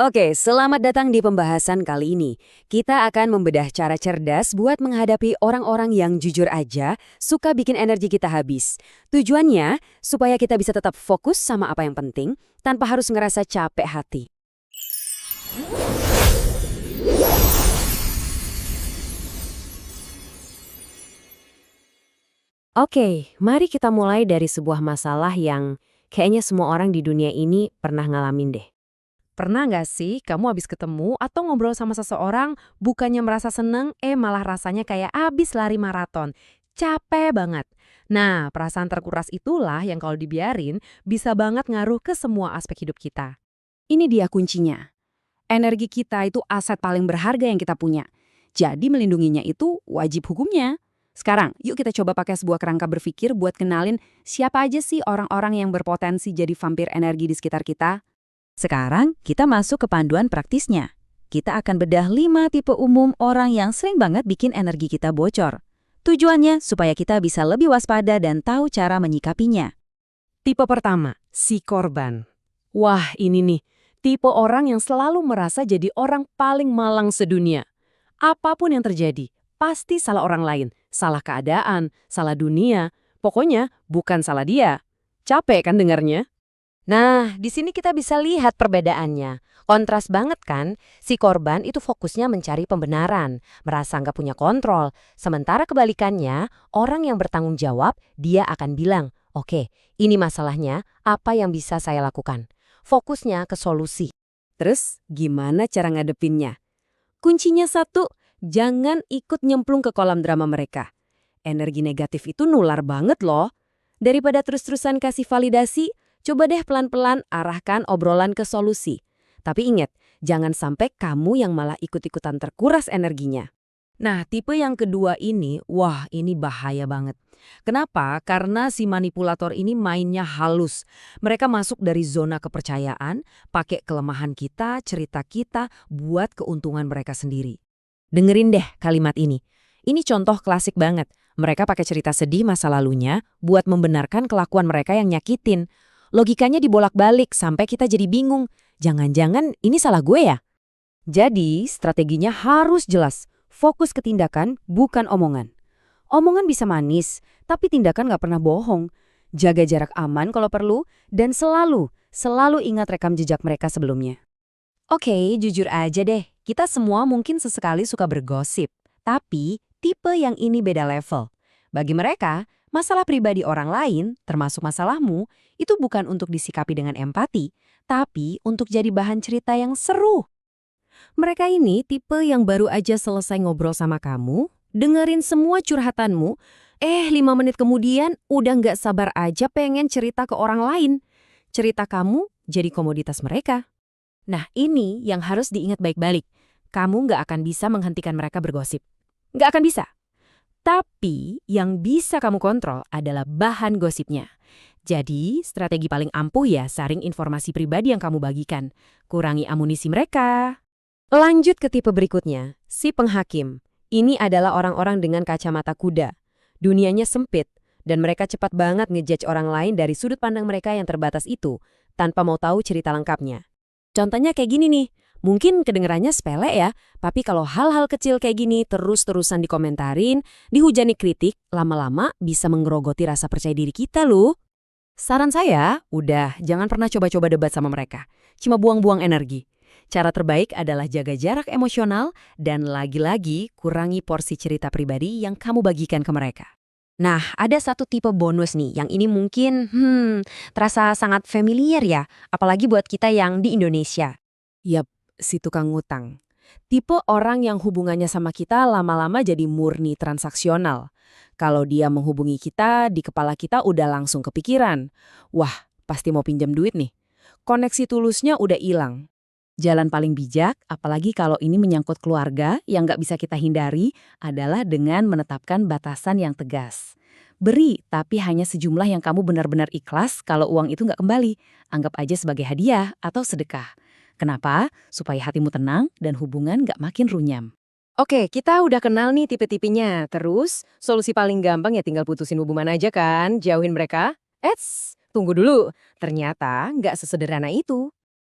Oke, selamat datang di pembahasan kali ini. Kita akan membedah cara cerdas buat menghadapi orang-orang yang jujur aja suka bikin energi kita habis. Tujuannya supaya kita bisa tetap fokus sama apa yang penting tanpa harus ngerasa capek hati. Oke, mari kita mulai dari sebuah masalah yang kayaknya semua orang di dunia ini pernah ngalamin deh. Pernah nggak sih kamu habis ketemu atau ngobrol sama seseorang, bukannya merasa seneng, malah rasanya kayak abis lari maraton. Capek banget. Nah, perasaan terkuras itulah yang kalau dibiarin bisa banget ngaruh ke semua aspek hidup kita. Ini dia kuncinya. Energi kita itu aset paling berharga yang kita punya. Jadi melindunginya itu wajib hukumnya. Sekarang, yuk kita coba pakai sebuah kerangka berpikir buat kenalin siapa aja sih orang-orang yang berpotensi jadi vampir energi di sekitar kita. Sekarang kita masuk ke panduan praktisnya. Kita akan bedah 5 tipe umum orang yang sering banget bikin energi kita bocor. Tujuannya supaya kita bisa lebih waspada dan tahu cara menyikapinya. Tipe pertama, si korban. Wah, ini nih, tipe orang yang selalu merasa jadi orang paling malang sedunia. Apapun yang terjadi, pasti salah orang lain, salah keadaan, salah dunia, pokoknya bukan salah dia. Capek kan dengarnya? Nah, di sini kita bisa lihat perbedaannya. Kontras banget kan, si korban itu fokusnya mencari pembenaran, merasa nggak punya kontrol. Sementara kebalikannya, orang yang bertanggung jawab, dia akan bilang, oke, ini masalahnya, apa yang bisa saya lakukan? Fokusnya ke solusi. Terus, gimana cara ngadepinnya? Kuncinya satu, jangan ikut nyemplung ke kolam drama mereka. Energi negatif itu nular banget loh. Daripada terus-terusan kasih validasi, coba deh pelan-pelan arahkan obrolan ke solusi. Tapi ingat, jangan sampai kamu yang malah ikut-ikutan terkuras energinya. Nah, tipe yang kedua ini, wah ini bahaya banget. Kenapa? Karena si manipulator ini mainnya halus. Mereka masuk dari zona kepercayaan, pakai kelemahan kita, cerita kita, buat keuntungan mereka sendiri. Dengerin deh kalimat ini. Ini contoh klasik banget. Mereka pakai cerita sedih masa lalunya buat membenarkan kelakuan mereka yang nyakitin. Logikanya dibolak-balik sampai kita jadi bingung. Jangan-jangan ini salah gue ya? Jadi, strateginya harus jelas. Fokus ke tindakan, bukan omongan. Omongan bisa manis, tapi tindakan nggak pernah bohong. Jaga jarak aman kalau perlu, dan selalu ingat rekam jejak mereka sebelumnya. Oke, jujur aja deh. Kita semua mungkin sesekali suka bergosip. Tapi, tipe yang ini beda level. Bagi mereka, masalah pribadi orang lain, termasuk masalahmu, itu bukan untuk disikapi dengan empati, tapi untuk jadi bahan cerita yang seru. Mereka ini tipe yang baru aja selesai ngobrol sama kamu, dengerin semua curhatanmu, 5 menit kemudian udah nggak sabar aja pengen cerita ke orang lain. Cerita kamu jadi komoditas mereka. Nah, ini yang harus diingat baik-baik. Kamu nggak akan bisa menghentikan mereka bergosip. Nggak akan bisa. Tapi yang bisa kamu kontrol adalah bahan gosipnya. Jadi, strategi paling ampuh ya saring informasi pribadi yang kamu bagikan. Kurangi amunisi mereka. Lanjut ke tipe berikutnya, si penghakim. Ini adalah orang-orang dengan kacamata kuda. Dunianya sempit, dan mereka cepat banget ngejudge orang lain dari sudut pandang mereka yang terbatas itu, tanpa mau tahu cerita lengkapnya. Contohnya kayak gini nih, mungkin kedengerannya sepele ya, tapi kalau hal-hal kecil kayak gini terus-terusan dikomentarin, dihujani kritik, lama-lama bisa menggerogoti rasa percaya diri kita loh. Saran saya, udah jangan pernah coba-coba debat sama mereka. Cuma buang-buang energi. Cara terbaik adalah jaga jarak emosional dan lagi-lagi kurangi porsi cerita pribadi yang kamu bagikan ke mereka. Nah, ada satu tipe bonus nih, yang ini mungkin terasa sangat familiar ya, apalagi buat kita yang di Indonesia. Yap, si tukang ngutang. Tipe orang yang hubungannya sama kita lama-lama jadi murni transaksional. Kalau dia menghubungi kita, di kepala kita udah langsung kepikiran. Wah, pasti mau pinjam duit nih. Koneksi tulusnya udah hilang. Jalan paling bijak, apalagi kalau ini menyangkut keluarga yang nggak bisa kita hindari, adalah dengan menetapkan batasan yang tegas. Beri, tapi hanya sejumlah yang kamu benar-benar ikhlas kalau uang itu nggak kembali. Anggap aja sebagai hadiah atau sedekah. Kenapa? Supaya hatimu tenang dan hubungan nggak makin runyam. Oke, kita udah kenal nih tipe-tipenya. Terus, solusi paling gampang ya tinggal putusin hubungan aja kan, jauhin mereka. Tunggu dulu. Ternyata nggak sesederhana itu.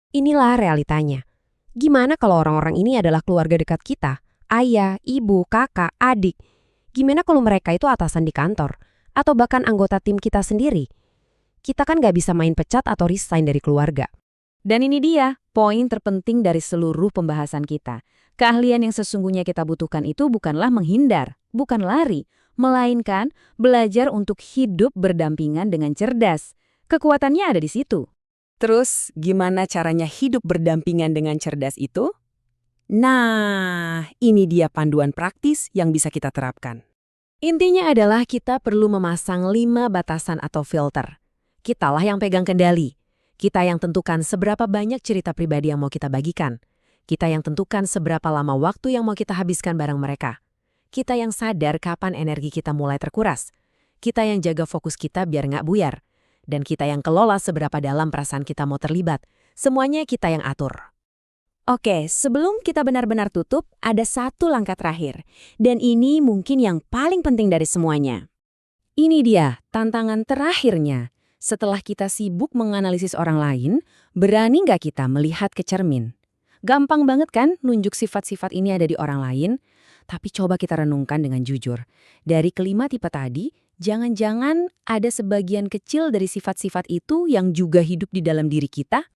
Inilah realitanya. Gimana kalau orang-orang ini adalah keluarga dekat kita? Ayah, ibu, kakak, adik. Gimana kalau mereka itu atasan di kantor? Atau bahkan anggota tim kita sendiri? Kita kan nggak bisa main pecat atau resign dari keluarga. Dan ini dia, poin terpenting dari seluruh pembahasan kita. Keahlian yang sesungguhnya kita butuhkan itu bukanlah menghindar, bukan lari, melainkan belajar untuk hidup berdampingan dengan cerdas. Kekuatannya ada di situ. Terus, gimana caranya hidup berdampingan dengan cerdas itu? Nah, ini dia panduan praktis yang bisa kita terapkan. Intinya adalah kita perlu memasang 5 batasan atau filter. Kitalah yang pegang kendali. Kita yang tentukan seberapa banyak cerita pribadi yang mau kita bagikan. Kita yang tentukan seberapa lama waktu yang mau kita habiskan bareng mereka. Kita yang sadar kapan energi kita mulai terkuras. Kita yang jaga fokus kita biar nggak buyar. Dan kita yang kelola seberapa dalam perasaan kita mau terlibat. Semuanya kita yang atur. Oke, sebelum kita benar-benar tutup, ada satu langkah terakhir. Dan ini mungkin yang paling penting dari semuanya. Ini dia tantangan terakhirnya. Setelah kita sibuk menganalisis orang lain, berani nggak kita melihat ke cermin? Gampang banget kan nunjuk sifat-sifat ini ada di orang lain? Tapi coba kita renungkan dengan jujur. Dari kelima tipe tadi, jangan-jangan ada sebagian kecil dari sifat-sifat itu yang juga hidup di dalam diri kita?